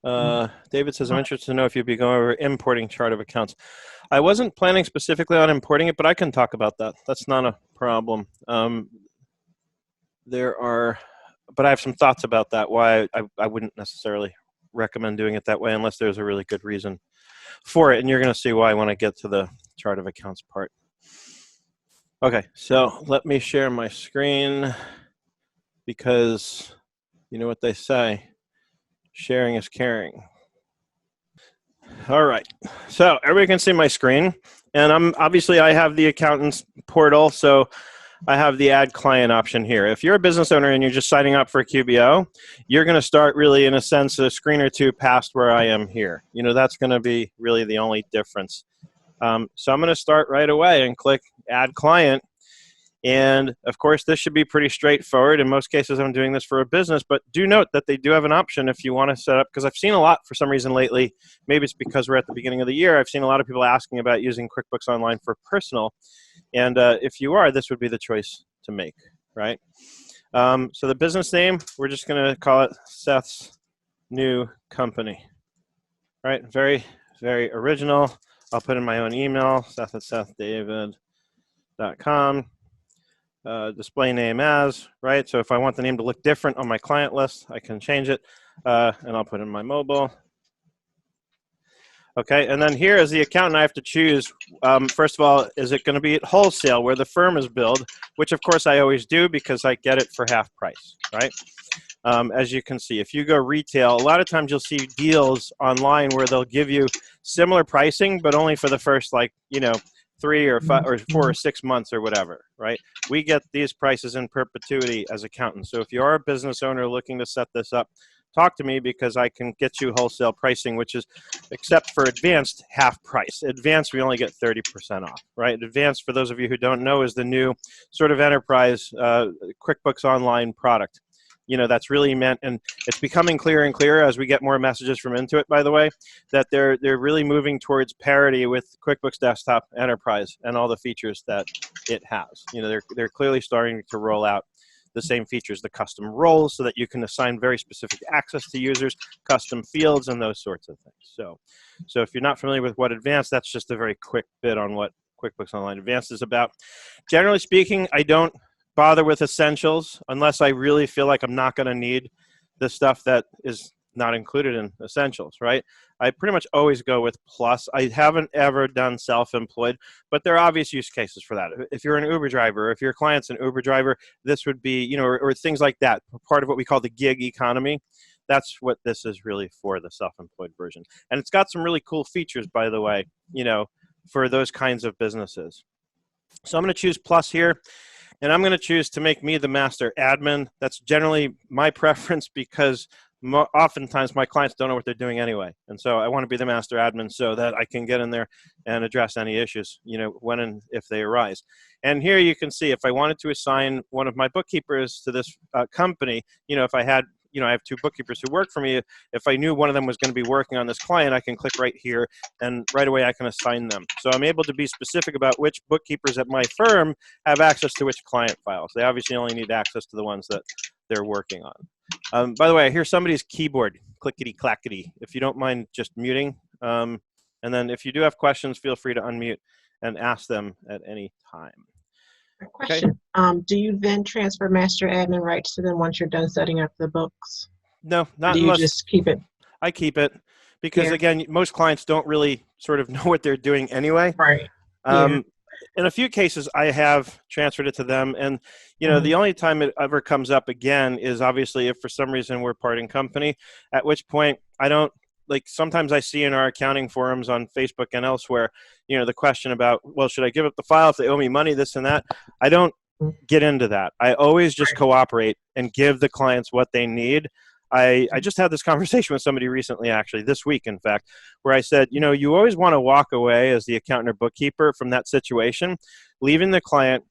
David says, I'm interested to know if you'd be going over importing chart of accounts. I wasn't planning specifically on importing it, but I can talk about that. That's not a problem. But I have some thoughts about that, why I wouldn't necessarily recommend doing it that way unless there's a really good reason for it. And you're going to see why when I get to the chart of accounts part. Okay, so let me share my screen because you know what they say, sharing is caring. All right, so everybody can see my screen, and I have the accountant's portal, so I have the add client option here. If you're a business owner and you're just signing up for a QBO, you're going to start really, in a sense, a screen or two past where I am here. You know, that's going to be really the only difference. So I'm going to start right away and click add client. And of course, this should be pretty straightforward. In most cases, I'm doing this for a business, but do note that they do have an option if you want to set up, because I've seen a lot for some reason lately, maybe it's because we're at the beginning of the year, I've seen a lot of people asking about using QuickBooks Online for personal. And if you are, this would be the choice to make, right? So the business name, we're just going to call it Seth's New Company, right? Very, very original. I'll put in my own email, seth@sethdavid.com. Display name as, right? So if I want the name to look different on my client list, I can change it, and I'll put in my mobile. Okay, and then here as the accountant, I have to choose, first of all, is it going to be at wholesale where the firm is billed, which of course I always do because I get it for half price, right? As you can see, if you go retail, a lot of times you'll see deals online where they'll give you similar pricing, but only for the first, 3 or 5 or 4 or 6 months or whatever, right? We get these prices in perpetuity as accountants. So if you are a business owner looking to set this up, talk to me because I can get you wholesale pricing, which is, except for advanced, half price. Advanced, we only get 30% off, right? Advanced, for those of you who don't know, is the new sort of enterprise QuickBooks Online product. You know, that's really meant, and it's becoming clearer and clearer as we get more messages from Intuit, by the way, that they're really moving towards parity with QuickBooks Desktop Enterprise and all the features that it has. You know, they're clearly starting to roll out the same features, the custom roles, so that you can assign very specific access to users, custom fields, and those sorts of things. So if you're not familiar with what Advanced, that's just a very quick bit on what QuickBooks Online Advanced is about. Generally speaking, I don't bother with Essentials unless I really feel like I'm not going to need the stuff that is not included in Essentials, right? I pretty much always go with Plus. I haven't ever done self-employed, but there are obvious use cases for that. If you're an Uber driver, if your client's an Uber driver, this would be, you know, or things like that, part of what we call the gig economy. That's what this is really for, the self-employed version. And it's got some really cool features, by the way, you know, for those kinds of businesses. So I'm going to choose Plus here. And I'm going to choose to make me the master admin. That's generally my preference because oftentimes my clients don't know what they're doing anyway. And so I want to be the master admin so that I can get in there and address any issues, you know, when and if they arise. And here you can see if I wanted to assign one of my bookkeepers to this company, you know, if I had, you know, I have 2 bookkeepers who work for me. If I knew one of them was going to be working on this client, I can click right here and right away I can assign them. So I'm able to be specific about which bookkeepers at my firm have access to which client files. They obviously only need access to the ones that they're working on. By the way, I hear somebody's keyboard clickety clackety. If you don't mind just muting. And then if you do have questions, feel free to unmute and ask them at any time. Question. Okay. Do you then transfer master admin rights to them once you're done setting up the books? No, not unless. Do you just keep it? I keep it because, again, most clients don't really sort of know what they're doing anyway. Right. In a few cases, I have transferred it to them. And, you know, the only time it ever comes up again is obviously if for some reason we're parting company, at which point I don't, like sometimes I see in our accounting forums on Facebook and elsewhere, you know, the question about, well, should I give up the file if they owe me money, this and that? I don't get into that. I always just cooperate and give the clients what they need. I just had this conversation with somebody recently, actually, this week, in fact, where I said, you know, you always want to walk away as the accountant or bookkeeper from that situation, leaving the client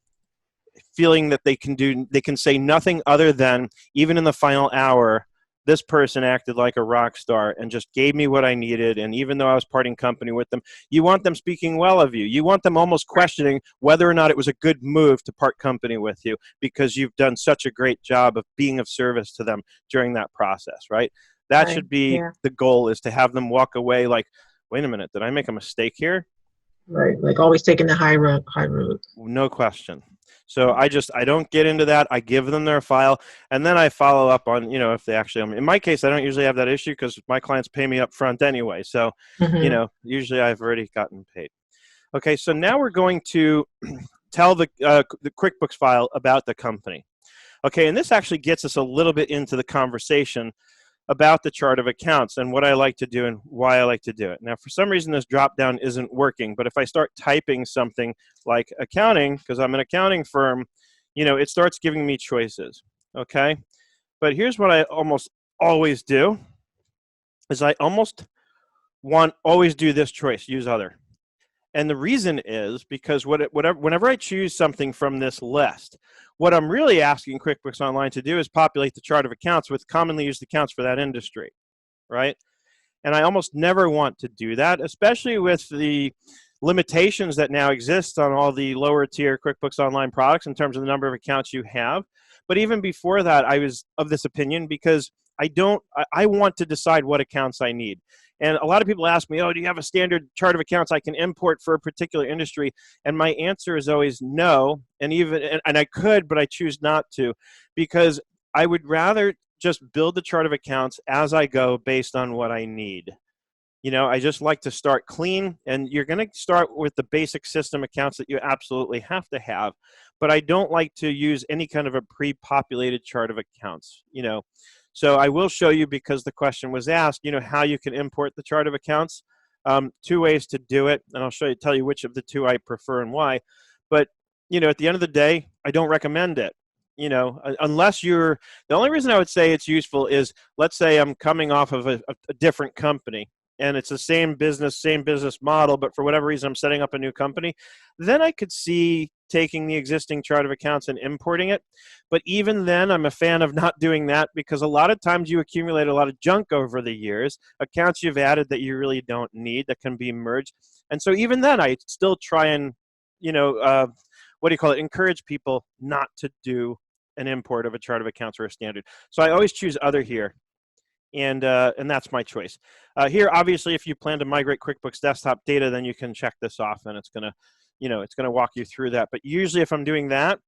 feeling that they can say nothing other than, even in the final hour, this person acted like a rock star and just gave me what I needed. And even though I was parting company with them, you want them speaking well of you. You want them almost questioning whether or not it was a good move to part company with you because you've done such a great job of being of service to them during that process, right? That Right. should be Yeah. the goal, is to have them walk away like, wait a minute, did I make a mistake here? Right. Like always taking the high road. High road. No question. So I don't get into that. I give them their file, and then I follow up on, if they actually, in my case, I don't usually have that issue because my clients pay me up front anyway. So, Mm-hmm. usually I've already gotten paid. Okay, so now we're going to tell the QuickBooks file about the company. Okay, and this actually gets us a little bit into the conversation about the chart of accounts and what I like to do and why I like to do it. Now, for some reason, this drop down isn't working, but if I start typing something like accounting, because I'm an accounting firm, it starts giving me choices, okay? But here's what I almost always do, is I always do this choice, use other. And the reason is because whenever I choose something from this list, what I'm really asking QuickBooks Online to do is populate the chart of accounts with commonly used accounts for that industry, right? And I almost never want to do that, especially with the limitations that now exist on all the lower tier QuickBooks Online products in terms of the number of accounts you have. But even before that, I was of this opinion because I want to decide what accounts I need. And a lot of people ask me, oh, do you have a standard chart of accounts I can import for a particular industry? And my answer is always no. And I could, but I choose not to, because I would rather just build the chart of accounts as I go based on what I need. I just like to start clean, and you're going to start with the basic system accounts that you absolutely have to have. But I don't like to use any kind of a pre-populated chart of accounts, So I will show you, because the question was asked, how you can import the chart of accounts. Two ways to do it, and I'll tell you which of the two I prefer and why. But, at the end of the day, I don't recommend it. Unless the only reason I would say it's useful is, let's say I'm coming off of a different company, and it's the same business model, but for whatever reason I'm setting up a new company, then I could see taking the existing chart of accounts and importing it. But even then, I'm a fan of not doing that, because a lot of times you accumulate a lot of junk over the years, accounts you've added that you really don't need that can be merged. And so even then, I still try and, encourage people not to do an import of a chart of accounts or a standard. So I always choose other here. And that's my choice. Here, obviously, if you plan to migrate QuickBooks Desktop data, then you can check this off, and it's gonna walk you through that. But usually, if I'm doing that,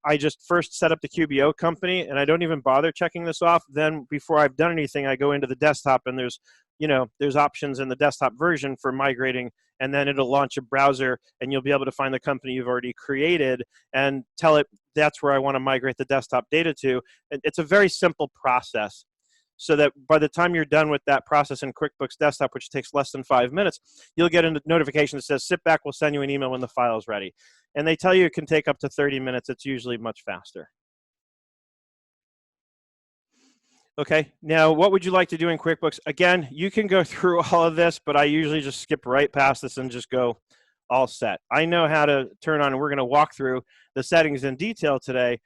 I just first set up the QBO company, and I don't even bother checking this off. Then, before I've done anything, I go into the desktop, and there's options in the desktop version for migrating, and then it'll launch a browser, and you'll be able to find the company you've already created and tell it that's where I want to migrate the desktop data to. It's a very simple process, so that by the time you're done with that process in QuickBooks Desktop, which takes less than 5 minutes, you'll get a notification that says, sit back, we'll send you an email when the file is ready. And they tell you it can take up to 30 minutes. It's usually much faster. Okay, now what would you like to do in QuickBooks? Again, you can go through all of this, but I usually just skip right past this and just go all set. I know how to turn on, and we're going to walk through the settings in detail today,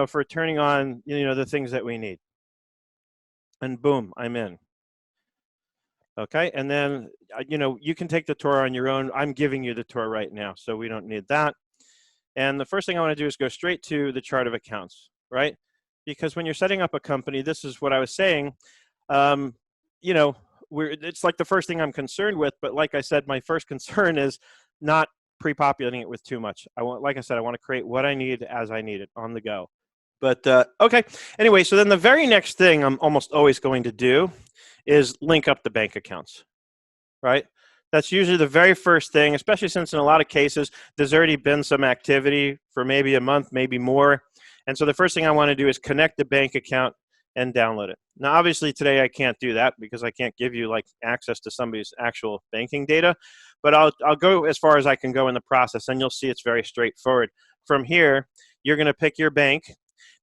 for turning on, the things that we need. And boom, I'm in. Okay, and then, you can take the tour on your own. I'm giving you the tour right now, so we don't need that. And the first thing I want to do is go straight to the chart of accounts, right? Because when you're setting up a company, this is what I was saying, it's like the first thing I'm concerned with, but like I said, my first concern is not pre-populating it with too much. I want to create what I need as I need it on the go. But okay, anyway, so then the very next thing I'm almost always going to do is link up the bank accounts, right? That's usually the very first thing, especially since in a lot of cases, there's already been some activity for maybe a month, maybe more. And so the first thing I want to do is connect the bank account and download it. Now, obviously today I can't do that because I can't give you access to somebody's actual banking data, but I'll go as far as I can go in the process, and you'll see it's very straightforward. From here, you're going to pick your bank.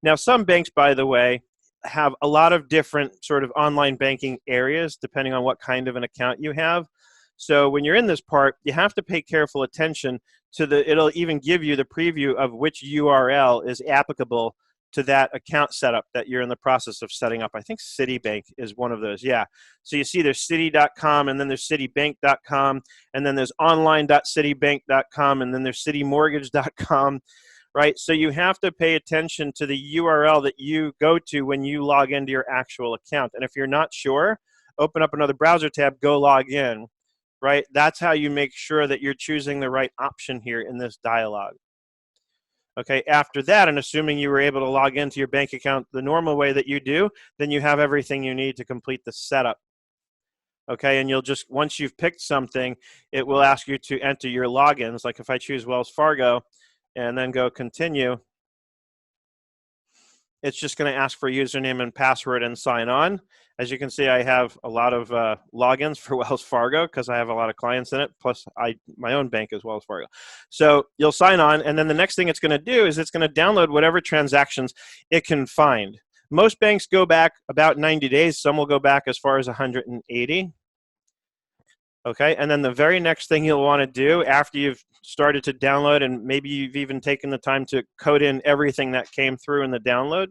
Now, some banks, by the way, have a lot of different sort of online banking areas depending on what kind of an account you have. So when you're in this part, you have to pay careful attention to it'll even give you the preview of which URL is applicable to that account setup that you're in the process of setting up. I think Citibank is one of those. Yeah. So you see there's citi.com, and then there's citibank.com, and then there's online.citibank.com, and then there's citimortgage.com. Right? So you have to pay attention to the URL that you go to when you log into your actual account. And if you're not sure, open up another browser tab, go log in, right? That's how you make sure that you're choosing the right option here in this dialog. Okay, after that, and assuming you were able to log into your bank account the normal way that you do, then you have everything you need to complete the setup. Okay, and you'll just, once you've picked something, it will ask you to enter your logins. Like if I choose Wells Fargo and then go continue, it's just going to ask for username and password and sign on. As you can see, I have a lot of logins for Wells Fargo because I have a lot of clients in it, plus my own bank is Wells Fargo. So you'll sign on, and then the next thing it's going to do is it's going to download whatever transactions it can find. Most banks go back about 90 days. Some will go back as far as 180. Okay, and then the very next thing you'll want to do after you've started to download, and maybe you've even taken the time to code in everything that came through in the download,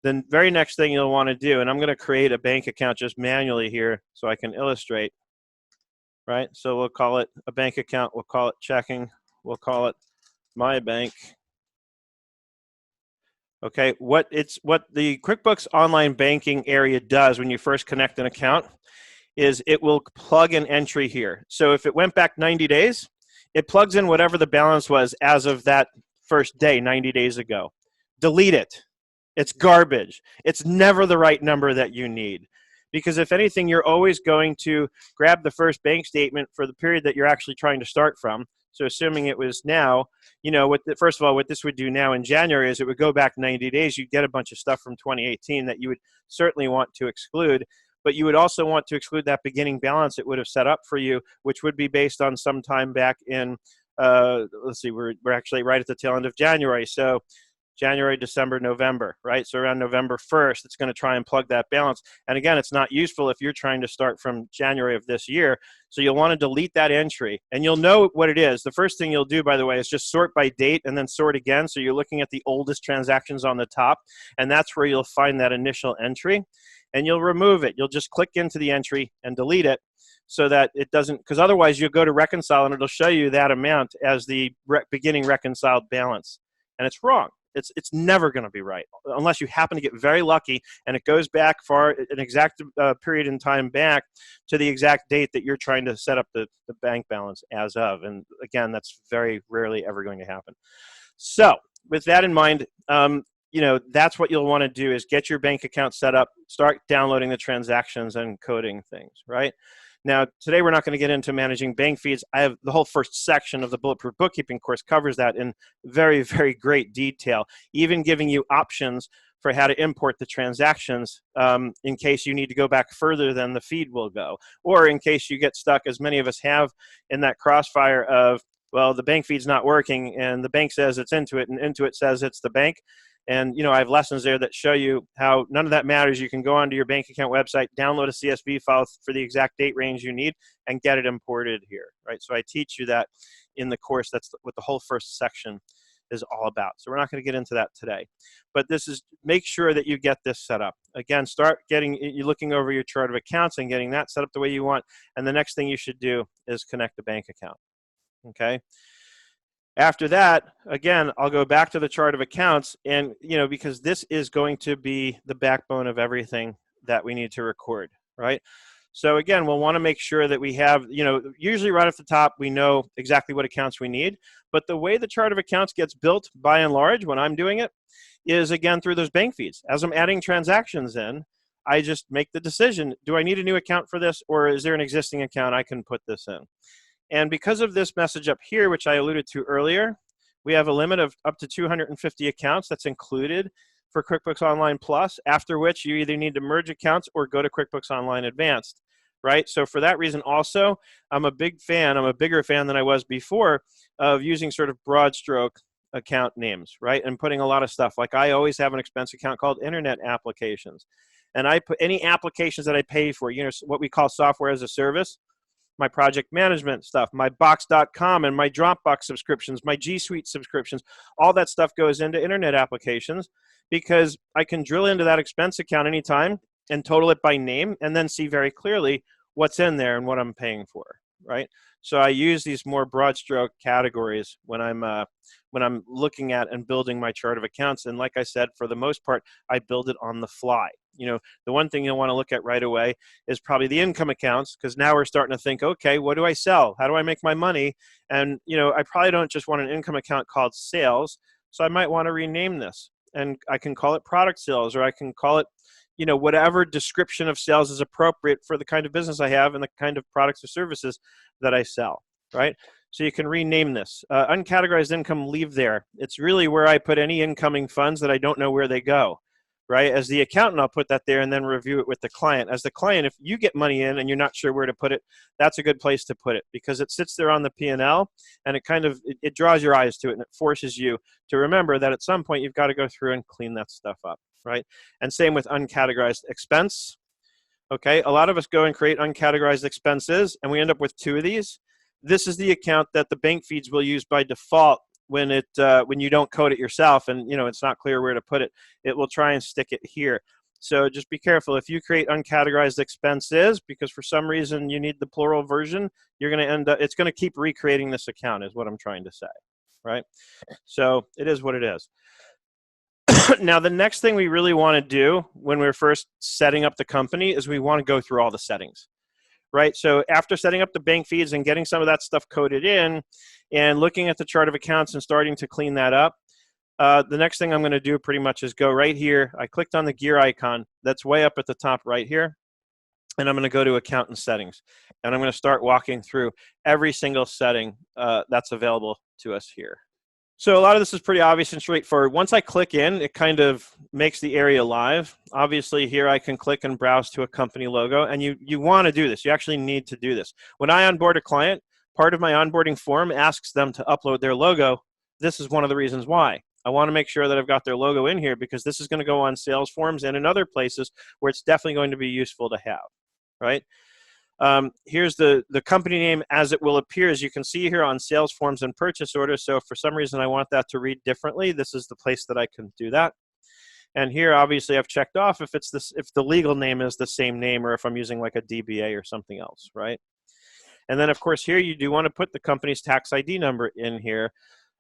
then very next thing you'll want to do, and I'm going to create a bank account just manually here so I can illustrate, right? So we'll call it a bank account, we'll call it checking, we'll call it my bank. Okay, what the QuickBooks Online Banking area does when you first connect an account is it will plug an entry here. So if it went back 90 days, it plugs in whatever the balance was as of that first day, 90 days ago. Delete it. It's garbage. It's never the right number that you need. Because if anything, you're always going to grab the first bank statement for the period that you're actually trying to start from. So assuming it was now, you know, first of all, what this would do now in January is it would go back 90 days. You'd get a bunch of stuff from 2018 that you would certainly want to exclude. But you would also want to exclude that beginning balance it would have set up for you, which would be based on some time back in, let's see, we're actually right at the tail end of January. So January, December, November, right? So around November 1st, it's going to try and plug that balance. And again, it's not useful if you're trying to start from January of this year. So you'll want to delete that entry, and you'll know what it is. The first thing you'll do, by the way, is just sort by date and then sort again. So you're looking at the oldest transactions on the top, and that's where you'll find that initial entry. And you'll remove it. You'll just click into the entry and delete it so that it doesn't, because otherwise you'll go to reconcile and it'll show you that amount as the beginning reconciled balance. And it's wrong. It's never going to be right unless you happen to get very lucky and it goes back far, an exact period in time back to the exact date that you're trying to set up the bank balance as of. And again, that's very rarely ever going to happen. So with that in mind, you know, that's what you'll want to do is get your bank account set up, start downloading the transactions and coding things, right? Now, today we're not going to get into managing bank feeds. I have the whole first section of the Bulletproof Bookkeeping course covers that in very, very great detail, even giving you options for how to import the transactions in case you need to go back further than the feed will go, or in case you get stuck, as many of us have, in that crossfire of, well, the bank feed's not working and the bank says it's Intuit and Intuit says it's the bank. And, you know, I have lessons there that show you how none of that matters. You can go onto your bank account website, download a CSV file for the exact date range you need, and get it imported here, right? So I teach you that in the course. That's what the whole first section is all about. So we're not going to get into that today. But this is, make sure that you get this set up. Again, start getting, you're looking over your chart of accounts and getting that set up the way you want. And the next thing you should do is connect the bank account, okay? After that, again, I'll go back to the chart of accounts, and, you know, because this is going to be the backbone of everything that we need to record, right? So again, we'll want to make sure that we have, you know, usually right off the top, we know exactly what accounts we need. But the way the chart of accounts gets built, by and large, when I'm doing it, is again through those bank feeds. As I'm adding transactions in, I just make the decision, do I need a new account for this, or is there an existing account I can put this in? And because of this message up here, which I alluded to earlier, we have a limit of up to 250 accounts that's included for QuickBooks Online Plus, after which you either need to merge accounts or go to QuickBooks Online Advanced, right? So for that reason also, I'm a bigger fan than I was before of using sort of broad stroke account names, right? And putting a lot of stuff. Like I always have an expense account called Internet Applications. And I put any applications that I pay for, you know, what we call software as a service, my project management stuff, my Box.com and my Dropbox subscriptions, my G Suite subscriptions, all that stuff goes into Internet Applications because I can drill into that expense account anytime and total it by name and then see very clearly what's in there and what I'm paying for, right? So I use these more broad stroke categories when I'm looking at and building my chart of accounts. And like I said, for the most part, I build it on the fly. The one thing you'll want to look at right away is probably the income accounts, because now we're starting to think, okay, what do I sell? How do I make my money? And, I probably don't just want an income account called sales, so I might want to rename this. And I can call it product sales, or I can call it, whatever description of sales is appropriate for the kind of business I have and the kind of products or services that I sell, right? So you can rename this. Uncategorized income, leave there. It's really where I put any incoming funds that I don't know where they go, right? As the accountant, I'll put that there and then review it with the client. As the client, if you get money in and you're not sure where to put it, that's a good place to put it, because it sits there on the P&L and it draws your eyes to it, and it forces you to remember that at some point you've got to go through and clean that stuff up, right? And same with uncategorized expense. Okay, a lot of us go and create uncategorized expenses and we end up with 2 of these. This is the account that the bank feeds will use by default when you don't code it yourself and it's not clear where to put it. It will try and stick it here. So just be careful. If you create uncategorized expenses because for some reason you need the plural version, you're going to end up, it's going to keep recreating this account is what I'm trying to say, right? So it is what it is. Now, the next thing we really want to do when we're first setting up the company is we want to go through all the settings. Right, so after setting up the bank feeds and getting some of that stuff coded in and looking at the chart of accounts and starting to clean that up, the next thing I'm going to do pretty much is go right here. I clicked on the gear icon that's way up at the top right here, and I'm going to go to accountant settings, and I'm going to start walking through every single setting that's available to us here. So a lot of this is pretty obvious and straightforward. Once I click in, it kind of makes the area live. Obviously, here I can click and browse to a company logo, and you want to do this. You actually need to do this. When I onboard a client, part of my onboarding form asks them to upload their logo. This is one of the reasons why. I want to make sure that I've got their logo in here because this is going to go on sales forms and in other places where it's definitely going to be useful to have, right? Here's the company name as it will appear, as you can see here on sales forms and purchase orders. So if for some reason I want that to read differently, this is the place that I can do that. And here, obviously, I've checked off if the legal name is the same name or if I'm using like a DBA or something else, right? And then, of course, here you do want to put the company's tax ID number in here.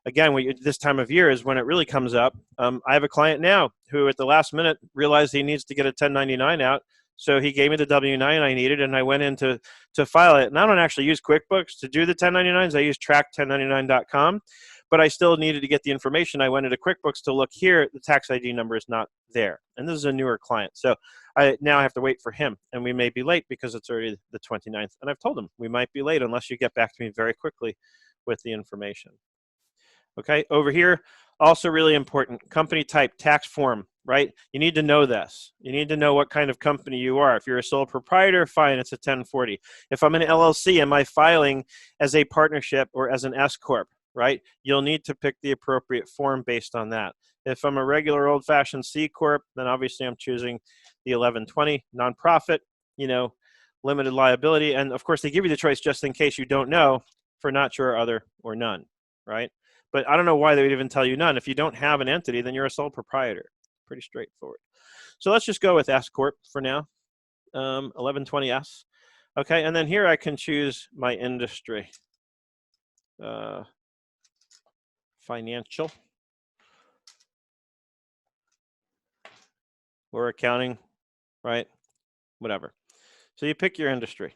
Again, this time of year is when it really comes up. I have a client now who at the last minute realized he needs to get a 1099 out. So he gave me the W-9 I needed, and I went in to file it. And I don't actually use QuickBooks to do the 1099s. I use track1099.com, but I still needed to get the information. I went into QuickBooks to look here. The tax ID number is not there. And this is a newer client. So I now have to wait for him, and we may be late because it's already the 29th. And I've told him we might be late unless you get back to me very quickly with the information. Okay, over here, also really important, company type, tax form. Right? You need to know this. You need to know what kind of company you are. If you're a sole proprietor, fine, it's a 1040. If I'm an LLC, am I filing as a partnership or as an S Corp, right? You'll need to pick the appropriate form based on that. If I'm a regular old-fashioned C Corp, then obviously I'm choosing the 1120, nonprofit, limited liability. And of course, they give you the choice just in case you don't know for not sure, other, or none, right? But I don't know why they would even tell you none. If you don't have an entity, then you're a sole proprietor. Pretty straightforward. So let's just go with S Corp for now, 1120S. Okay, and then here I can choose my industry. Financial or accounting, right? Whatever. So you pick your industry.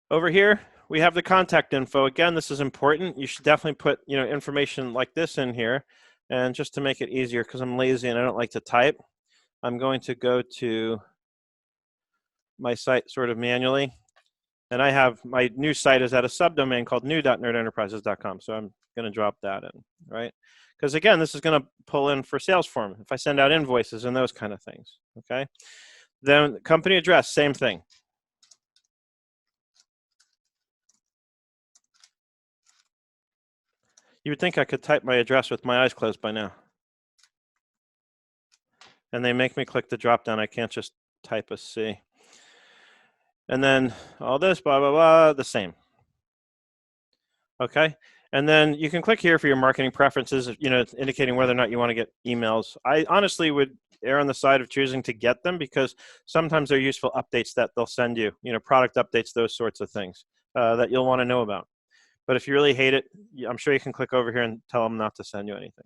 Over here, we have the contact info. Again, this is important. You should definitely put information like this in here. And just to make it easier, because I'm lazy and I don't like to type, I'm going to go to my site sort of manually. And I have my new site is at a subdomain called new.nerdenterprises.com. So I'm going to drop that in, right? Because again, this is going to pull in for sales form if I send out invoices and those kind of things, okay? Then company address, same thing. You would think I could type my address with my eyes closed by now. And they make me click the drop down. I can't just type a C. And then all this, blah, blah, blah, the same. Okay. And then you can click here for your marketing preferences, indicating whether or not you want to get emails. I honestly would err on the side of choosing to get them because sometimes they're useful updates that they'll send you, product updates, those sorts of things that you'll want to know about. But if you really hate it, I'm sure you can click over here and tell them not to send you anything.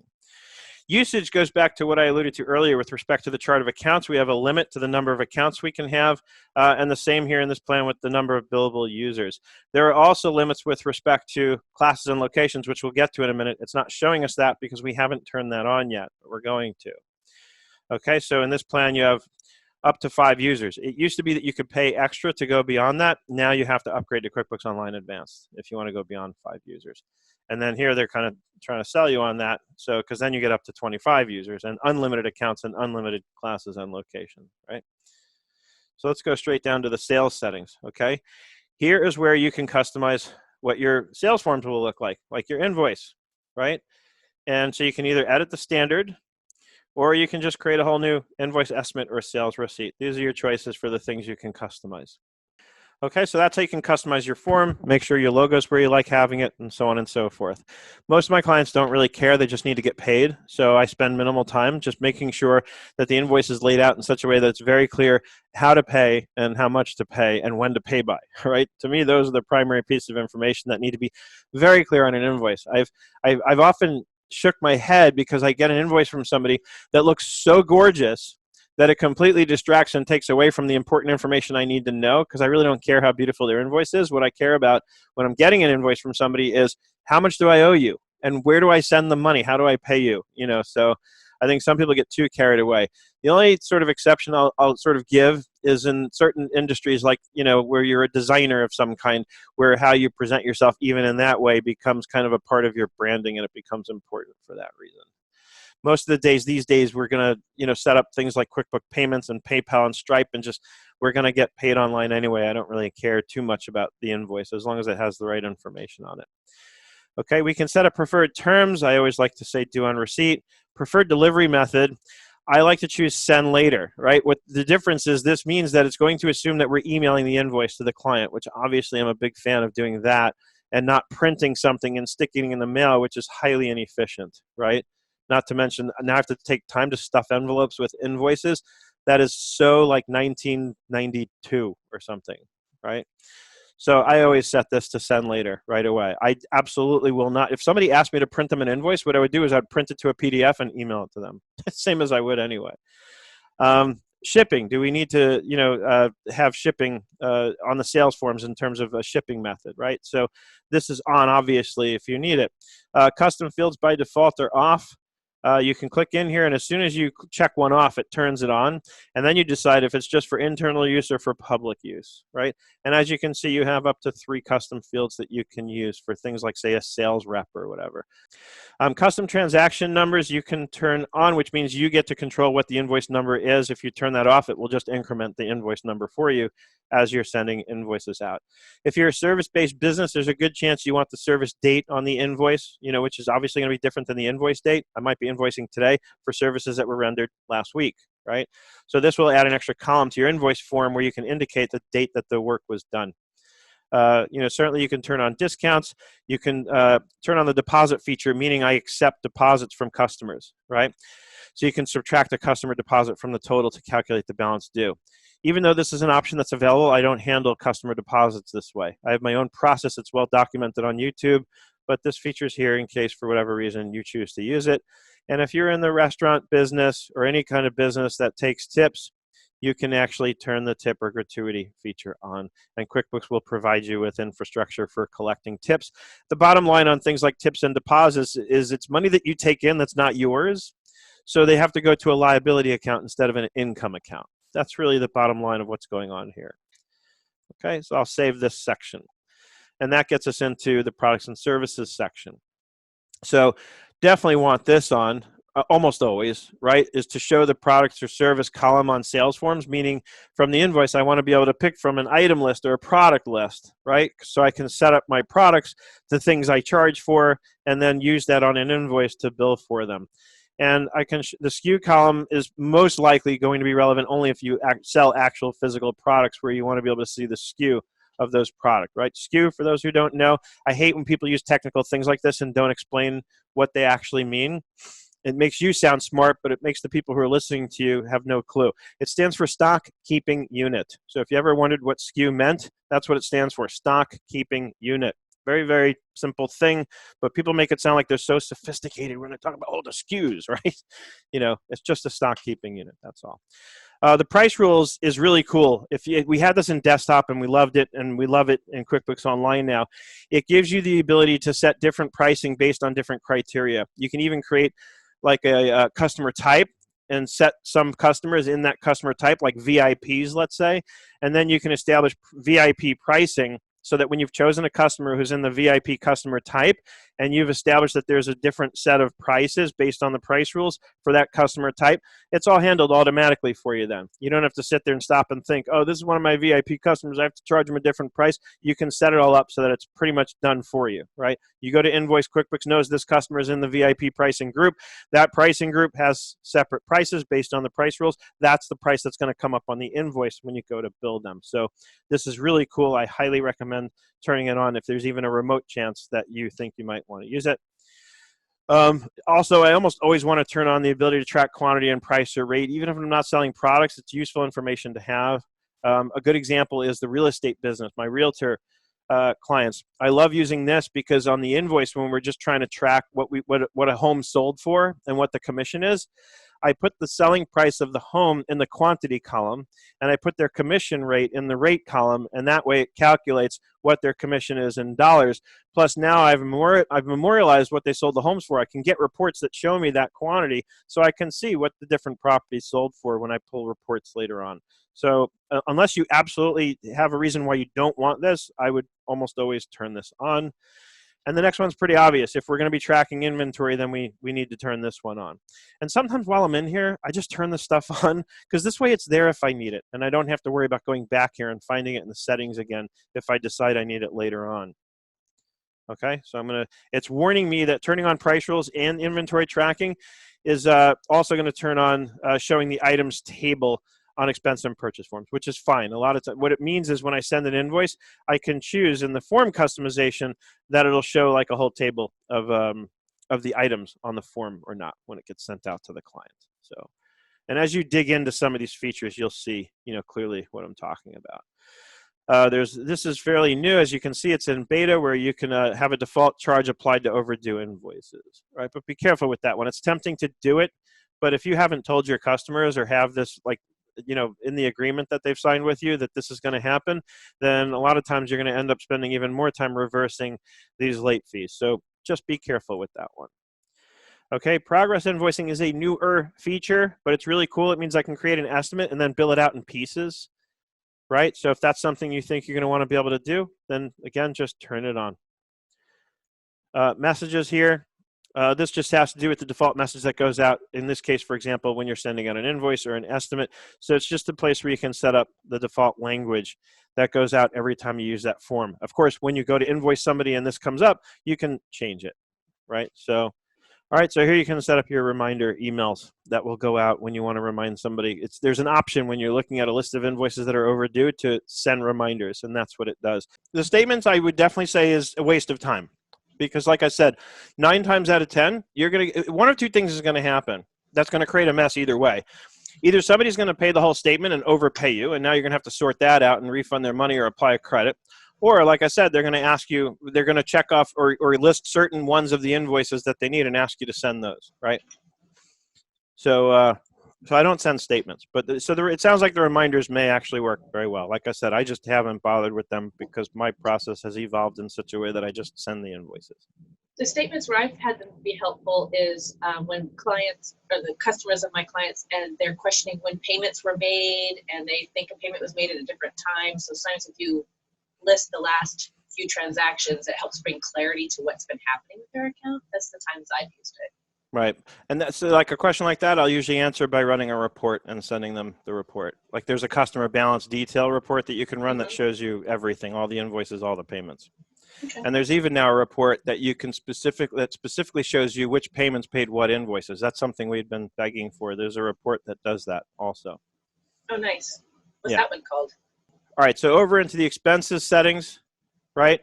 Usage goes back to what I alluded to earlier with respect to the chart of accounts. We have a limit to the number of accounts we can have, and the same here in this plan with the number of billable users. There are also limits with respect to classes and locations, which we'll get to in a minute. It's not showing us that because we haven't turned that on yet, but we're going to. Okay, so in this plan, you have up to 5 users. It used to be that you could pay extra to go beyond that. Now you have to upgrade to QuickBooks Online Advanced if you want to go beyond 5 users. And then here they're kind of trying to sell you on that. So, because then you get up to 25 users and unlimited accounts and unlimited classes and location, right? So let's go straight down to the sales settings, okay? Here is where you can customize what your sales forms will look like your invoice, right? And so you can either edit the standard, or you can just create a whole new invoice estimate or sales receipt. These are your choices for the things you can customize. Okay, so that's how you can customize your form, make sure your logo's where you like having it, and so on and so forth. Most of my clients don't really care, they just need to get paid, so I spend minimal time just making sure that the invoice is laid out in such a way that it's very clear how to pay and how much to pay and when to pay by, right? To me, those are the primary pieces of information that need to be very clear on an invoice. I've often shook my head because I get an invoice from somebody that looks so gorgeous that it completely distracts and takes away from the important information I need to know, because I really don't care how beautiful their invoice is. What I care about when I'm getting an invoice from somebody is how much do I owe you and where do I send the money? How do I pay you? You know, so I think some people get too carried away. The only sort of exception I'll sort of give is in certain industries, like, you know, where you're a designer of some kind, where how you present yourself even in that way becomes kind of a part of your branding, and it becomes important for that reason. Most of the days these days, we're going to, you know, set up things like QuickBooks Payments and PayPal and Stripe, and just we're going to get paid online anyway. I don't really care too much about the invoice as long as it has the right information on it. Okay, we can set up preferred terms. I always like to say due on receipt. Preferred delivery method, I like to choose send later, right? What the difference is, this means that it's going to assume that we're emailing the invoice to the client, which obviously I'm a big fan of doing that, and not printing something and sticking it in the mail, which is highly inefficient, right? Not to mention, now I have to take time to stuff envelopes with invoices. That is so like 1992 or something, right? So I always set this to send later right away. I absolutely will not. If somebody asked me to print them an invoice, what I would do is I'd print it to a PDF and email it to them. Same as I would anyway. Shipping. Do we need to, you know, have shipping on the sales forms in terms of a shipping method, right? So this is on, obviously, if you need it. Custom fields by default are off. You can click in here, and as soon as you check one off, it turns it on, and then you decide if it's just for internal use or for public use, right? And as you can see, you have up to 3 custom fields that you can use for things like, say, a sales rep or whatever. Custom transaction numbers you can turn on, which means you get to control what the invoice number is. If you turn that off, it will just increment the invoice number for you as you're sending invoices out. If you're a service-based business, there's a good chance you want the service date on the invoice, you know, which is obviously going to be different than the invoice date. I might be invoicing today for services that were rendered last week, right? So this will add an extra column to your invoice form where you can indicate the date that the work was done. You know, certainly you can turn on discounts. You can turn on the deposit feature, meaning I accept deposits from customers, right? So you can subtract a customer deposit from the total to calculate the balance due. Even though this is an option that's available, I don't handle customer deposits this way. I have my own process that's well documented on YouTube, but this feature is here in case for whatever reason you choose to use it. And if you're in the restaurant business or any kind of business that takes tips, you can actually turn the tip or gratuity feature on, and QuickBooks will provide you with infrastructure for collecting tips. The bottom line on things like tips and deposits is it's money that you take in that's not yours, so they have to go to a liability account instead of an income account. That's really the bottom line of what's going on here. Okay, so I'll save this section. And that gets us into the products and services section. So definitely want this on, almost always, right, is to show the products or service column on sales forms, meaning from the invoice, I want to be able to pick from an item list or a product list, right? So I can set up my products, the things I charge for, and then use that on an invoice to bill for them. And I can the SKU column is most likely going to be relevant only if you sell actual physical products where you want to be able to see the SKU of those products, right? SKU, for those who don't know, I hate when people use technical things like this and don't explain what they actually mean. It makes you sound smart, but it makes the people who are listening to you have no clue. It stands for stock keeping unit. So if you ever wondered what SKU meant, that's what it stands for, stock keeping unit. Very, very simple thing, but people make it sound like they're so sophisticated when they talk about, oh, the SKUs, right? It's just a stock keeping unit, that's all. The price rules is really cool. We had this in desktop and we loved it, and we love it in QuickBooks Online now. It gives you the ability to set different pricing based on different criteria. You can even create like a customer type and set some customers in that customer type, like VIPs, let's say, and then you can establish VIP pricing so that when you've chosen a customer who's in the VIP customer type and you've established that there's a different set of prices based on the price rules for that customer type, it's all handled automatically for you then. You don't have to sit there and stop and think, oh, this is one of my VIP customers, I have to charge them a different price. You can set it all up so that it's pretty much done for you, right? You go to Invoice, QuickBooks knows this customer is in the VIP pricing group. That pricing group has separate prices based on the price rules. That's the price that's going to come up on the invoice when you go to bill them. So this is really cool. I highly recommend turning it on if there's even a remote chance that you think you might want to use it. Also, I almost always want to turn on the ability to track quantity and price or rate. Even if I'm not selling products, it's useful information to have. A good example is the real estate business, my Realtor clients. I love using this because on the invoice, when we're just trying to track what a home sold for and what the commission is, I put the selling price of the home in the quantity column, and I put their commission rate in the rate column, and that way it calculates what their commission is in dollars. Plus now I've memorialized what they sold the homes for. I can get reports that show me that quantity, so I can see what the different properties sold for when I pull reports later on. So unless you absolutely have a reason why you don't want this, I would almost always turn this on. And the next one's pretty obvious. If we're going to be tracking inventory, then we need to turn this one on. And sometimes while I'm in here, I just turn this stuff on because this way it's there if I need it. And I don't have to worry about going back here and finding it in the settings again if I decide I need it later on. Okay, so it's warning me that turning on price rules and inventory tracking is also going to turn on showing the items table on expense and purchase forms, which is fine. A lot of times, what it means is when I send an invoice, I can choose in the form customization that it'll show like a whole table of the items on the form or not when it gets sent out to the client. So, and as you dig into some of these features, you'll see, clearly what I'm talking about. This is fairly new. As you can see, it's in beta where you can have a default charge applied to overdue invoices, right? But be careful with that one. It's tempting to do it, but if you haven't told your customers or have this in the agreement that they've signed with you that this is going to happen, then a lot of times you're going to end up spending even more time reversing these late fees. So just be careful with that one. Okay, progress invoicing is a newer feature, but it's really cool. It means I can create an estimate and then bill it out in pieces, right? So if that's something you think you're going to want to be able to do, then again, just turn it on. Messages here. This just has to do with the default message that goes out, in this case, for example, when you're sending out an invoice or an estimate. So it's just a place where you can set up the default language that goes out every time you use that form. Of course, when you go to invoice somebody and this comes up, you can change it, right? So, all right, so here you can set up your reminder emails that will go out when you want to remind somebody. There's an option when you're looking at a list of invoices that are overdue to send reminders, and that's what it does. The statements, I would definitely say, is a waste of time. Because like I said, 9 times out of 10, one of two things is going to happen. That's going to create a mess either way. Either somebody's going to pay the whole statement and overpay you, and now you're going to have to sort that out and refund their money or apply a credit. Or like I said, they're going to ask you, they're going to check off or list certain ones of the invoices that they need and ask you to send those, right? So I don't send statements, but it sounds like the reminders may actually work very well. Like I said, I just haven't bothered with them because my process has evolved in such a way that I just send the invoices. The statements where I've had them be helpful is when clients or the customers of my clients and they're questioning when payments were made and they think a payment was made at a different time. So sometimes if you list the last few transactions, it helps bring clarity to what's been happening with their account. That's the times I've used it. Right. And that's like a question like that, I'll usually answer by running a report and sending them the report. Like there's a customer balance detail report that you can run that shows you everything, all the invoices, all the payments. Okay. And there's even now a report that you can specifically shows you which payments paid what invoices. That's something we've been begging for. There's a report that does that also. Oh, nice. What's that one called? All right. So over into the expenses settings, right?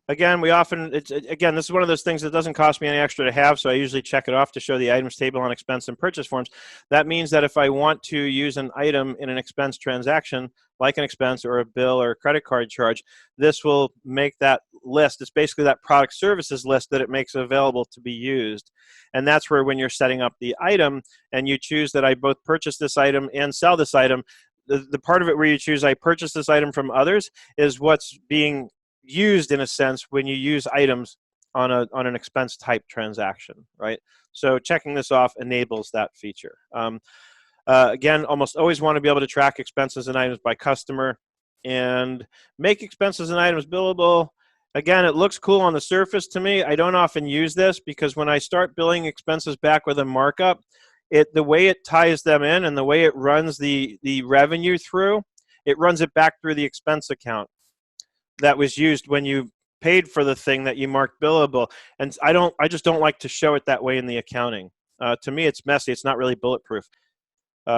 Again, this is one of those things that doesn't cost me any extra to have, so I usually check it off to show the items table on expense and purchase forms. That means that if I want to use an item in an expense transaction, like an expense or a bill or a credit card charge, this will make that list. It's basically that product services list that it makes available to be used. And that's where when you're setting up the item and you choose that I both purchase this item and sell this item, the part of it where you choose I purchase this item from others is what's being used in a sense when you use items on an expense type transaction, right? So checking this off enables that feature. Again, almost always want to be able to track expenses and items by customer and make expenses and items billable. Again, it looks cool on the surface to me. I don't often use this because when I start billing expenses back with a markup, the way it ties them in and the way it runs the revenue through, it runs it back through the expense account that was used when you paid for the thing that you marked billable. And I just don't like to show it that way in the accounting. To me, it's messy. It's not really bulletproof.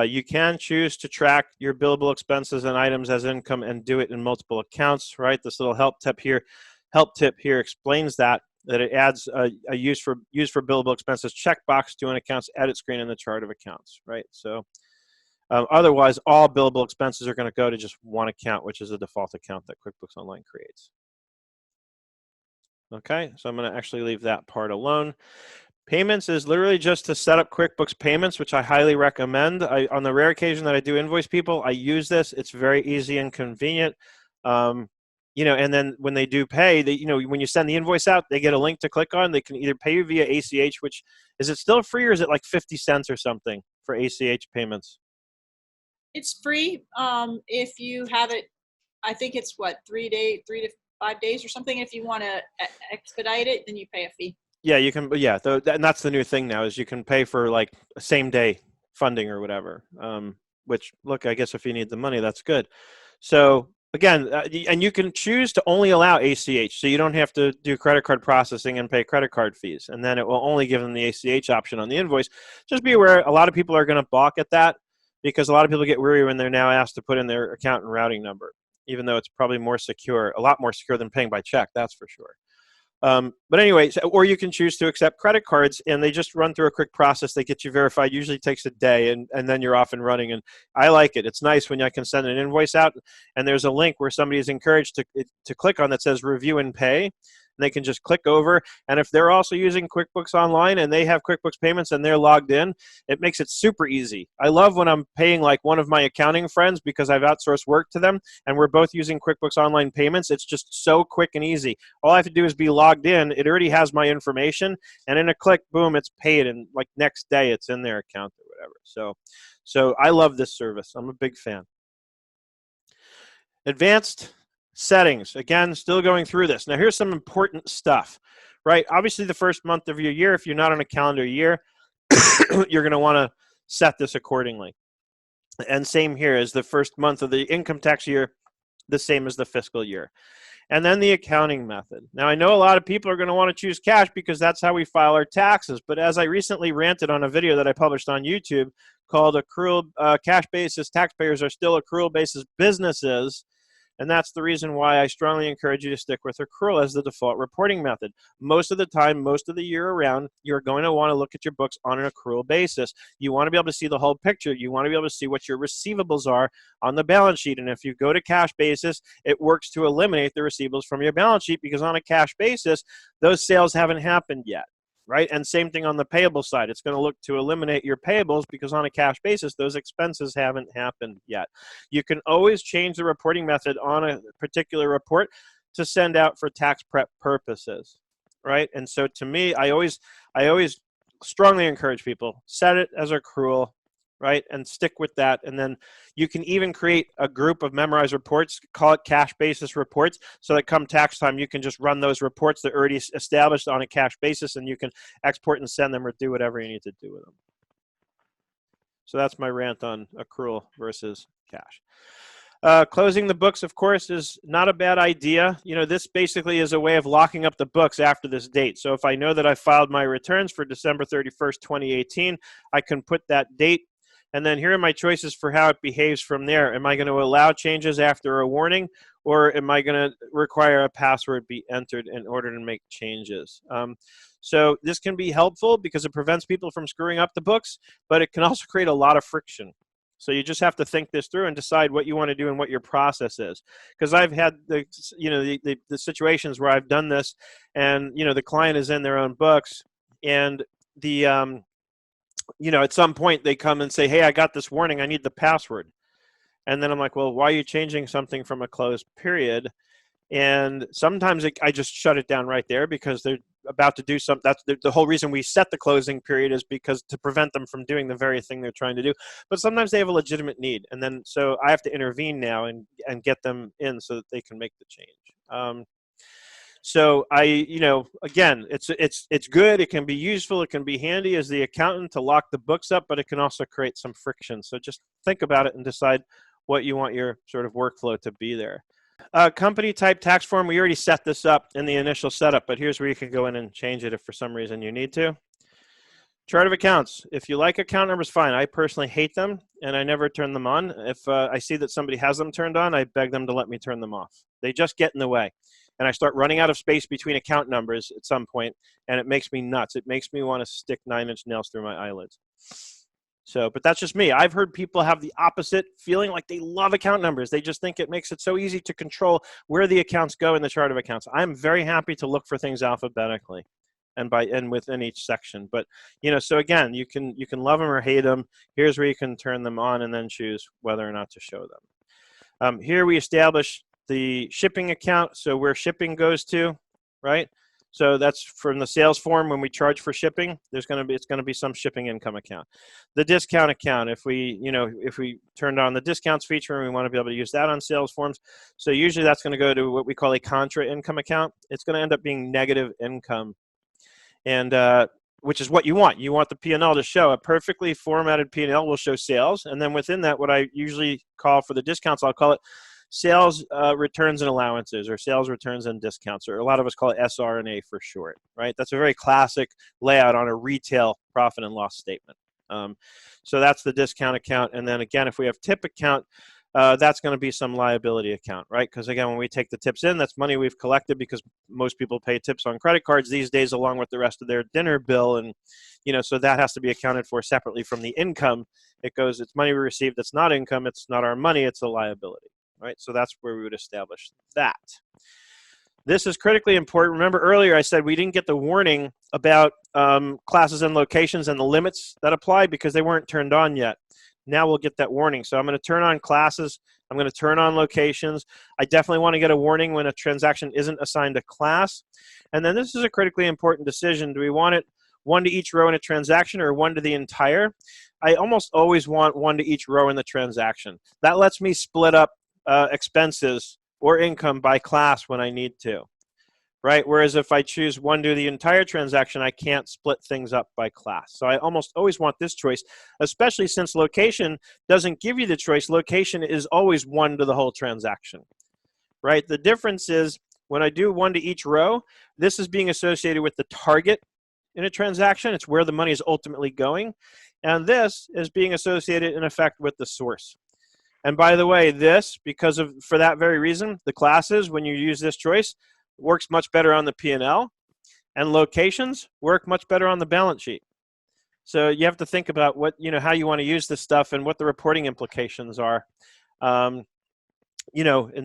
You can choose to track your billable expenses and items as income and do it in multiple accounts, right? This little help tip here explains that it adds a use for billable expenses checkbox to an account's edit screen in the chart of accounts, right? So otherwise, all billable expenses are going to go to just one account, which is a default account that QuickBooks Online creates. Okay, so I'm going to actually leave that part alone. Payments is literally just to set up QuickBooks Payments, which I highly recommend. On the rare occasion that I do invoice people, I use this. It's very easy and convenient. And then when they do pay, when you send the invoice out, they get a link to click on. They can either pay you via ACH, which is it still free or is it like 50 cents or something for ACH payments? It's free if you have it. I think it's 3 to 5 days or something. If you want to expedite it, then you pay a fee. Yeah, you can. Yeah, and that's the new thing now is you can pay for like same day funding or whatever. Which look, I guess if you need the money, that's good. So again, and you can choose to only allow ACH, so you don't have to do credit card processing and pay credit card fees. And then it will only give them the ACH option on the invoice. Just be aware, a lot of people are going to balk at that because a lot of people get weary when they're now asked to put in their account and routing number, even though it's probably more secure, a lot more secure than paying by check, that's for sure. But anyway, or you can choose to accept credit cards and they just run through a quick process. They get you verified, usually takes a day, and then you're off and running. And I like it. It's nice when I can send an invoice out and there's a link where somebody is encouraged to click on that says review and pay. And they can just click over. And if they're also using QuickBooks Online and they have QuickBooks Payments and they're logged in, it makes it super easy. I love when I'm paying like one of my accounting friends because I've outsourced work to them and we're both using QuickBooks Online Payments. It's just so quick and easy. All I have to do is be logged in. It already has my information and in a click, boom, it's paid. And like next day it's in their account or whatever. So I love this service. I'm a big fan. Advanced settings, again, still going through this. Now, here's some important stuff, right? Obviously, the first month of your year, if you're not on a calendar year, you're going to want to set this accordingly. And same here as the first month of the income tax year, the same as the fiscal year. And then the accounting method. Now, I know a lot of people are going to want to choose cash because that's how we file our taxes. But as I recently ranted on a video that I published on YouTube called Accrual Cash Basis Taxpayers Are Still Accrual Basis Businesses, and that's the reason why I strongly encourage you to stick with accrual as the default reporting method. Most of the time, most of the year around, you're going to want to look at your books on an accrual basis. You want to be able to see the whole picture. You want to be able to see what your receivables are on the balance sheet. And if you go to cash basis, it works to eliminate the receivables from your balance sheet because on a cash basis, those sales haven't happened yet. Right? And same thing on the payable side. It's going to look to eliminate your payables because on a cash basis, those expenses haven't happened yet. You can always change the reporting method on a particular report to send out for tax prep purposes, right? And so to me, I always strongly encourage people, set it as accrual, right? And stick with that. And then you can even create a group of memorized reports, call it cash basis reports, so that come tax time, you can just run those reports that are already established on a cash basis and you can export and send them or do whatever you need to do with them. So that's my rant on accrual versus cash. Closing the books, of course, is not a bad idea. You know, this basically is a way of locking up the books after this date. So if I know that I filed my returns for December 31st, 2018, I can put that date. And then here are my choices for how it behaves from there. Am I going to allow changes after a warning, or am I going to require a password be entered in order to make changes? So this can be helpful because it prevents people from screwing up the books, but it can also create a lot of friction. So you just have to think this through and decide what you want to do and what your process is. Because I've had the situations where I've done this, and the client is in their own books, and the at some point they come and say, hey, I got this warning, I need the password. And then I'm like, well, why are you changing something from a closed period? And sometimes I just shut it down right there because they're about to do something. That's the whole reason we set the closing period, is because to prevent them from doing the very thing they're trying to do. But sometimes they have a legitimate need. And then so I have to intervene now and get them in so that they can make the change. So again, it's good. It can be useful. It can be handy as the accountant to lock the books up, but it can also create some friction. So just think about it and decide what you want your sort of workflow to be there. Company type tax form, we already set this up in the initial setup, but here's where you can go in and change it if for some reason you need to. Chart of accounts. If you like account numbers, fine. I personally hate them, and I never turn them on. If I see that somebody has them turned on, I beg them to let me turn them off. They just get in the way. And I start running out of space between account numbers at some point, and it makes me nuts. It makes me want to stick 9-inch nails through my eyelids. So, but that's just me. I've heard people have the opposite feeling, like they love account numbers. They just think it makes it so easy to control where the accounts go in the chart of accounts. I'm very happy to look for things alphabetically and within each section. But, so again, you can love them or hate them. Here's where you can turn them on and then choose whether or not to show them. Here we establish the shipping account, so where shipping goes to, right? So that's from the sales form. When we charge for shipping, it's going to be some shipping income account. The discount account, if we turned on the discounts feature and we want to be able to use that on sales forms, so usually that's going to go to what we call a contra income account. It's going to end up being negative income, and which is what you want. You want the P&L to show. A perfectly formatted P&L will show sales, and then within that, what I usually call for the discounts, I'll call it sales returns and allowances, or sales returns and discounts, or a lot of us call it SR&A for short, right? That's a very classic layout on a retail profit and loss statement. So that's the discount account. And then again, if we have tip account, that's going to be some liability account, right? Because again, when we take the tips in, that's money we've collected because most people pay tips on credit cards these days along with the rest of their dinner bill. And, so that has to be accounted for separately from the income. It's money we received that's not income. It's not our money. It's a liability. Right, so that's where we would establish that. This is critically important. Remember earlier I said we didn't get the warning about classes and locations and the limits that apply because they weren't turned on yet. Now we'll get that warning. So I'm going to turn on classes. I'm going to turn on locations. I definitely want to get a warning when a transaction isn't assigned a class. And then this is a critically important decision. Do we want it one to each row in a transaction or one to the entire? I almost always want one to each row in the transaction. That lets me split up expenses or income by class when I need to, right? Whereas if I choose one to the entire transaction, I can't split things up by class. So I almost always want this choice, especially since location doesn't give you the choice. Location is always one to the whole transaction, right? The difference is when I do one to each row, this is being associated with the target in a transaction. It's where the money is ultimately going. And this is being associated in effect with the source. And by the way, for that very reason, the classes, when you use this choice, works much better on the P&L, and locations work much better on the balance sheet. So you have to think about how you want to use this stuff and what the reporting implications are, in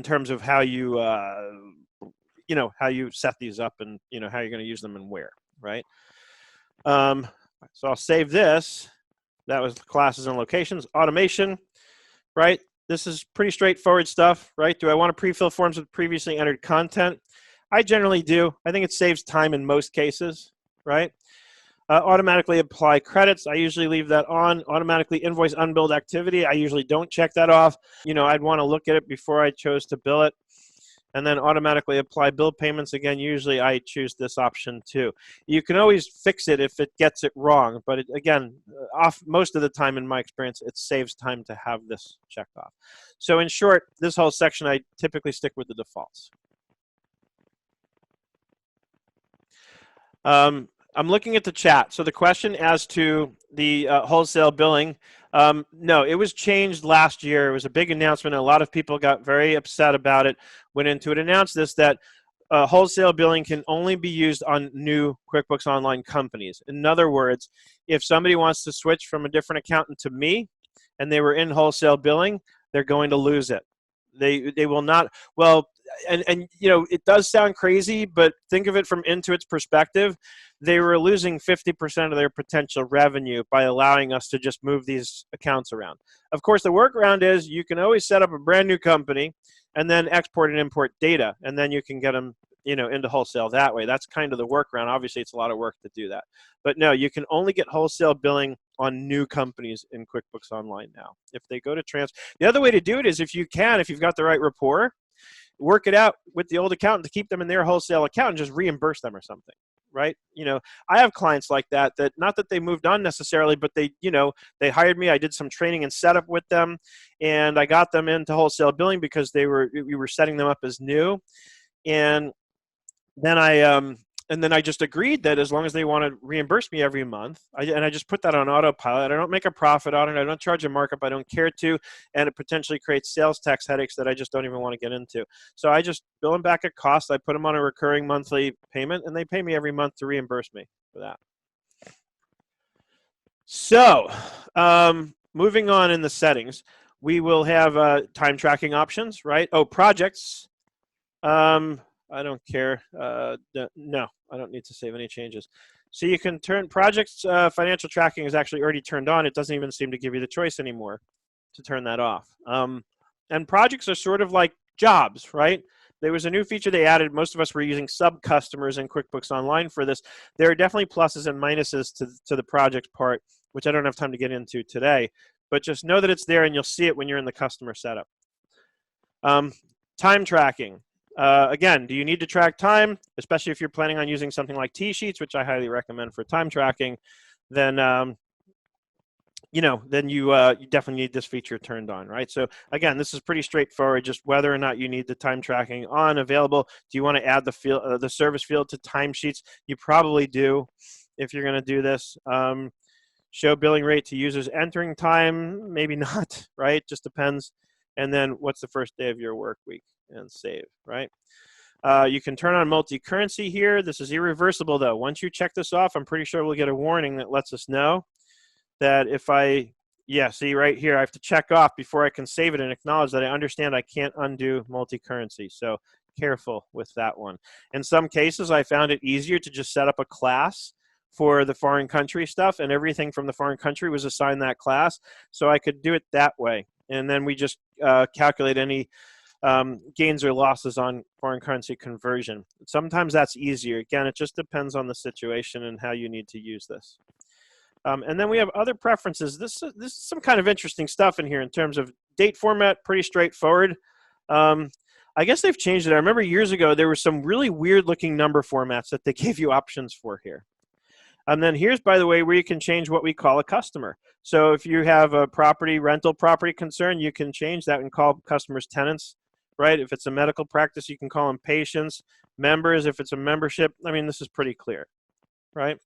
terms of how you set these up and, how you're going to use them and where, right? So I'll save this. That was classes and locations. Automation. Right? This is pretty straightforward stuff, right? Do I want to pre-fill forms with previously entered content? I generally do. I think it saves time in most cases, right? Automatically apply credits. I usually leave that on. Automatically invoice unbilled activity. I usually don't check that off. I'd want to look at it before I chose to bill it. And then automatically apply bill payments. Again, usually I choose this option too. You can always fix it if it gets it wrong. But most of the time in my experience, it saves time to have this checked off. So in short, this whole section, I typically stick with the defaults. I'm looking at the chat. So the question as to the wholesale billing, no, it was changed last year. It was a big announcement. A lot of people got very upset about it, went into it, announced this, that wholesale billing can only be used on new QuickBooks Online companies. In other words, if somebody wants to switch from a different accountant to me, and they were in wholesale billing, they're going to lose it. They will not, well, and you know, it does sound crazy, but think of it from Intuit's perspective. They were losing 50% of their potential revenue by allowing us to just move these accounts around. Of course, the workaround is you can always set up a brand new company and then export and import data, and then you can get them, you know, into wholesale that way. That's kind of the workaround. Obviously, it's a lot of work to do that. But no, you can only get wholesale billing on new companies in QuickBooks Online now. If they go to the other way to do it is if you've got the right rapport, work it out with the old accountant to keep them in their wholesale account and just reimburse them or something, right? You know, I have clients like that, not that they moved on necessarily, but they, you know, they hired me. I did some training and setup with them, and I got them into wholesale billing because we were setting them up as new. And then I just agreed that as long as they want to reimburse me every month, I just put that on autopilot. I don't make a profit on it. I don't charge a markup. I don't care to, and it potentially creates sales tax headaches that I just don't even want to get into. So I just bill them back at cost. I put them on a recurring monthly payment, and they pay me every month to reimburse me for that. So moving on in the settings, we will have time tracking options, right? Oh, projects. I don't care. No, I don't need to save any changes. So you can turn projects, financial tracking is actually already turned on. It doesn't even seem to give you the choice anymore to turn that off. And projects are sort of like jobs, right? There was a new feature they added. Most of us were using sub-customers in QuickBooks Online for this. There are definitely pluses and minuses to the projects part, which I don't have time to get into today. But just know that it's there, and you'll see it when you're in the customer setup. Time tracking. Again, do you need to track time, especially if you're planning on using something like T-Sheets, which I highly recommend for time tracking? Then, you definitely need this feature turned on, right? So again, this is pretty straightforward, just whether or not you need the time tracking on available. Do you want to add the service field to timesheets? You probably do if you're going to do this. Show billing rate to users entering time, maybe not, right? Just depends. And then what's the first day of your work week? And save, right? You can turn on multi-currency here. This is irreversible, though. Once you check this off, I'm pretty sure we'll get a warning that lets us know that if see right here, I have to check off before I can save it and acknowledge that I understand I can't undo multi-currency. So careful with that one. In some cases, I found it easier to just set up a class for the foreign country stuff, and everything from the foreign country was assigned that class. So I could do it that way. And then we just calculate any gains or losses on foreign currency conversion. Sometimes that's easier. Again, it just depends on the situation and how you need to use this. And then we have other preferences. This is some kind of interesting stuff in here in terms of date format, pretty straightforward. I guess they've changed it. I remember years ago there were some really weird looking number formats that they gave you options for here. And then here's, by the way, where you can change what we call a customer. So if you have a rental property concern, you can change that and call customers tenants, right? If it's a medical practice, you can call them patients. Members, if it's a membership, I mean, this is pretty clear, right?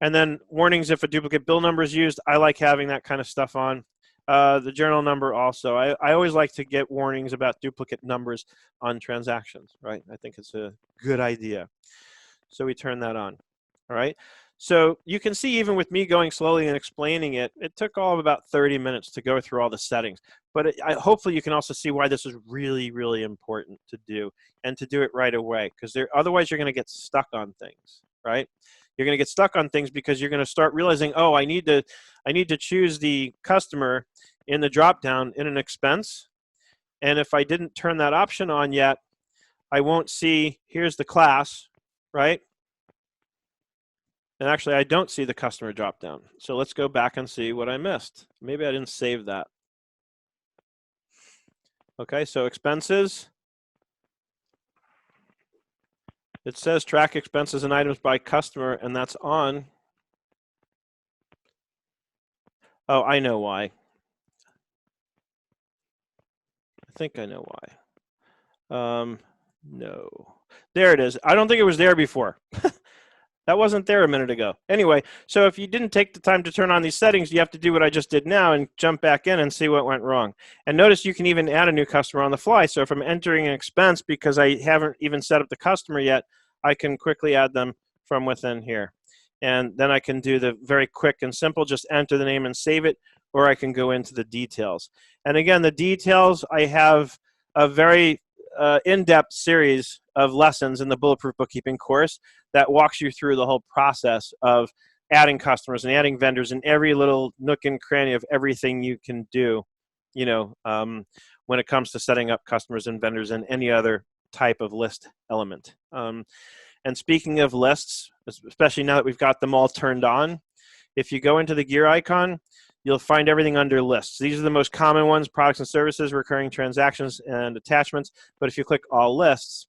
And then warnings if a duplicate bill number is used. I like having that kind of stuff on. The journal number also. I always like to get warnings about duplicate numbers on transactions, right? I think it's a good idea. So we turn that on, all right? So you can see even with me going slowly and explaining it, it took all of about 30 minutes to go through all the settings. But hopefully you can also see why this is really, really important to do, and to do it right away, because otherwise you're going to get stuck on things, right? You're going to get stuck on things because you're going to start realizing, oh, I need to choose the customer in the drop-down in an expense. And if I didn't turn that option on yet, I won't see, here's the class, right? And actually, I don't see the customer drop down. So let's go back and see what I missed. Maybe I didn't save that. Okay, so expenses. It says track expenses and items by customer, and that's on. Oh, I know why. I think I know why. No. There it is. I don't think it was there before. That wasn't there a minute ago. Anyway, so if you didn't take the time to turn on these settings, you have to do what I just did now and jump back in and see what went wrong. And notice you can even add a new customer on the fly. So if I'm entering an expense because I haven't even set up the customer yet, I can quickly add them from within here. And then I can do the very quick and simple, just enter the name and save it or I can go into the details. And again, the details, I have a very in-depth series of lessons in the Bulletproof Bookkeeping course that walks you through the whole process of adding customers and adding vendors and every little nook and cranny of everything you can do, when it comes to setting up customers and vendors and any other type of list element. And speaking of lists, especially now that we've got them all turned on, if you go into the gear icon, you'll find everything under lists. These are the most common ones: products and services, recurring transactions, and attachments. But if you click all lists,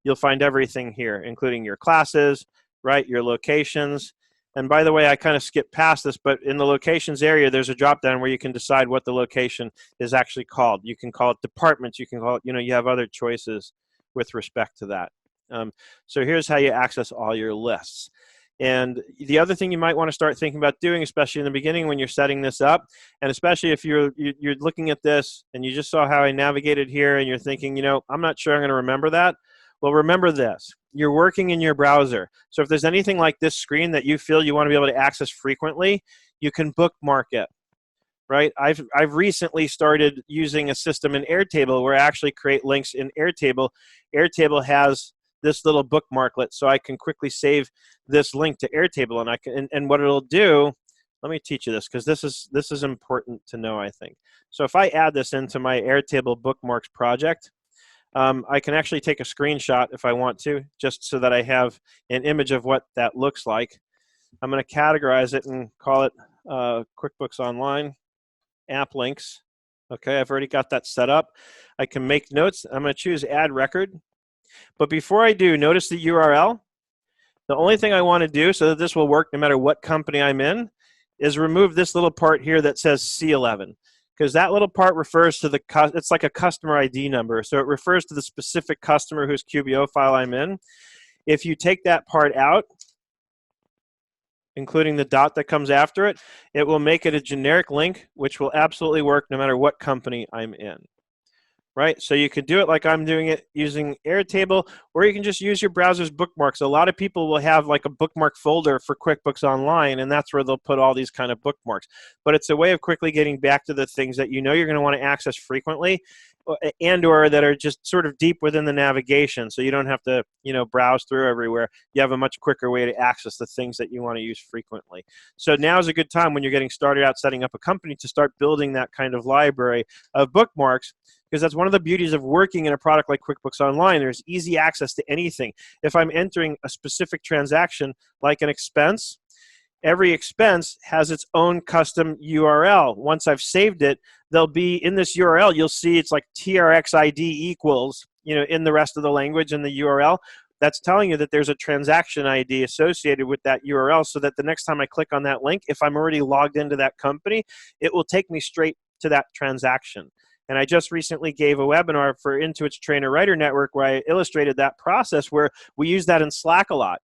you'll find everything here, including your classes, right, your locations. And by the way, I kind of skipped past this, but in the locations area, there's a drop down where you can decide what the location is actually called. You can call it departments. You can call it, you have other choices with respect to that. So here's how you access all your lists. And the other thing you might want to start thinking about doing, especially in the beginning when you're setting this up, and especially if you're looking at this and you just saw how I navigated here and you're thinking, I'm not sure I'm going to remember that. Well, remember this. You're working in your browser. So if there's anything like this screen that you feel you want to be able to access frequently, you can bookmark it, right? I've recently started using a system in Airtable where I actually create links in Airtable. Airtable has this little bookmarklet, so I can quickly save this link to Airtable, and I can. And what it'll do, let me teach you this because this is important to know, I think. So if I add this into my Airtable bookmarks project, I can actually take a screenshot if I want to, just so that I have an image of what that looks like. I'm going to categorize it and call it QuickBooks Online App Links. Okay, I've already got that set up. I can make notes. I'm going to choose Add Record. But before I do, notice the URL. The only thing I want to do, so that this will work no matter what company I'm in, is remove this little part here that says C11. Because that little part refers to it's like a customer ID number. So it refers to the specific customer whose QBO file I'm in. If you take that part out, including the dot that comes after it, it will make it a generic link, which will absolutely work no matter what company I'm in. Right? So you could do it like I'm doing it using Airtable, or you can just use your browser's bookmarks. A lot of people will have like a bookmark folder for QuickBooks Online, and that's where they'll put all these kind of bookmarks. But it's a way of quickly getting back to the things that you're going to want to access frequently, and or that are just sort of deep within the navigation, so you don't have to browse through everywhere. You have a much quicker way to access the things that you want to use frequently. So now is a good time when you're getting started out setting up a company to start building that kind of library of bookmarks, because that's one of the beauties of working in a product like QuickBooks Online. There's easy access to anything. If I'm entering a specific transaction like an expense, every expense has its own custom URL. Once I've saved it, there'll be in this URL, you'll see it's like TRXID equals, in the rest of the language in the URL. That's telling you that there's a transaction ID associated with that URL, so that the next time I click on that link, if I'm already logged into that company, it will take me straight to that transaction. And I just recently gave a webinar for Intuit's Trainer Writer Network where I illustrated that process, where we use that in Slack a lot.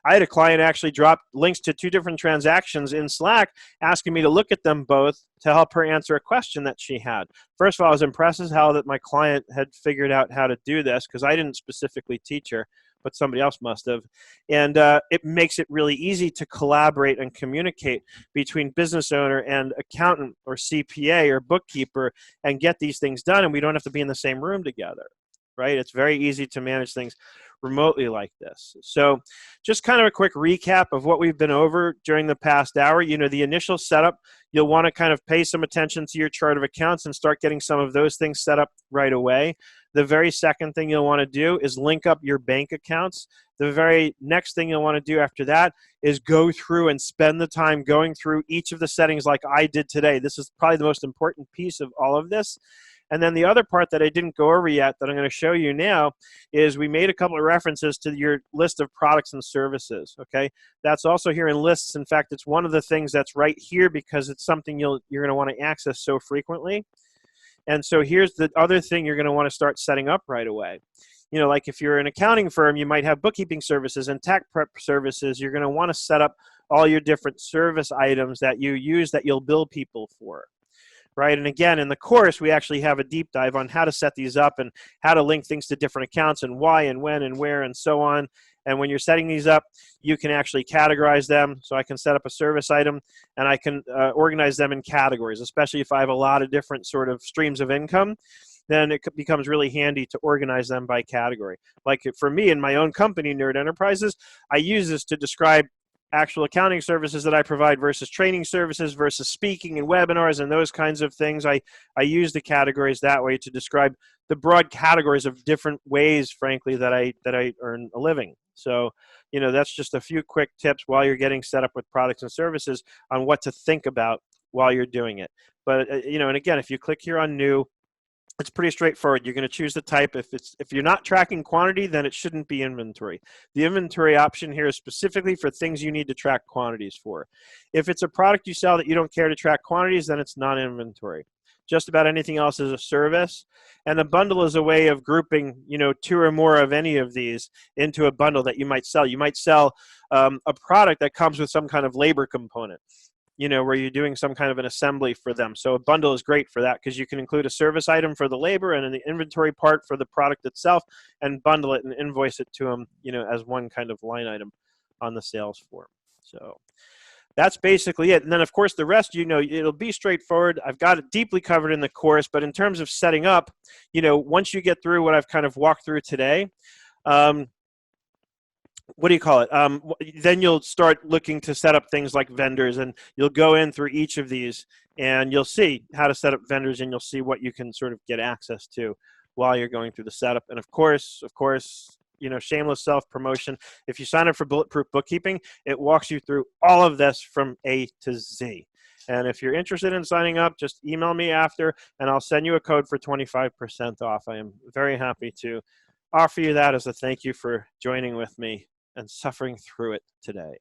I had a client actually drop links to 2 different transactions in Slack, asking me to look at them both to help her answer a question that she had. First of all, I was impressed as hell that my client had figured out how to do this, because I didn't specifically teach her, but somebody else must have. And it makes it really easy to collaborate and communicate between business owner and accountant or CPA or bookkeeper and get these things done, and we don't have to be in the same room together, right? It's very easy to manage things remotely like this. So just kind of a quick recap of what we've been over during the past hour. The initial setup, you'll want to kind of pay some attention to your chart of accounts and start getting some of those things set up right away. The very second thing you'll want to do is link up your bank accounts. The very next thing you'll want to do after that is go through and spend the time going through each of the settings like I did today. This is probably the most important piece of all of this. And then the other part that I didn't go over yet that I'm going to show you now is we made a couple of references to your list of products and services, okay? That's also here in lists. In fact, it's one of the things that's right here because it's something you're going to want to access so frequently. And so here's the other thing you're going to want to start setting up right away. Like if you're an accounting firm, you might have bookkeeping services and tax prep services. You're going to want to set up all your different service items that you use that you'll bill people for. Right? And again, in the course, we actually have a deep dive on how to set these up and how to link things to different accounts and why and when and where and so on. And when you're setting these up, you can actually categorize them. So I can set up a service item and I can organize them in categories, especially if I have a lot of different sort of streams of income. Then it becomes really handy to organize them by category. Like for me in my own company, Nerd Enterprises, I use this to describe actual accounting services that I provide versus training services versus speaking and webinars and those kinds of things. I use the categories that way to describe the broad categories of different ways, frankly, that I earn a living. So, you know, that's just a few quick tips while you're getting set up with products and services on what to think about while you're doing it. But, you know, and again, if you click here on new, it's pretty straightforward. You're going to choose the type. If you're not tracking quantity, then it shouldn't be inventory. The inventory option here is specifically for things you need to track quantities for. If it's a product you sell that you don't care to track quantities, then it's not inventory. Just about anything else is a service. And a bundle is a way of grouping, you know, 2 or more of any of these into a bundle that you might sell. You might sell a product that comes with some kind of labor component, you know, where you're doing some kind of an assembly for them. So a bundle is great for that because you can include a service item for the labor and an inventory part for the product itself and bundle it and invoice it to them, you know, as one kind of line item on the sales form. So that's basically it. And then, of course, the rest, you know, it'll be straightforward. I've got it deeply covered in the course, but in terms of setting up, you know, once you get through what I've kind of walked through today, what do you call it? Then you'll start looking to set up things like vendors, and you'll go in through each of these and you'll see how to set up vendors, and you'll see what you can sort of get access to while you're going through the setup. And of course, you know, shameless self-promotion. If you sign up for Bulletproof Bookkeeping, it walks you through all of this from A to Z. And if you're interested in signing up, just email me after, and I'll send you a code for 25% off. I am very happy to offer you that as a thank you for joining with me and suffering through it today.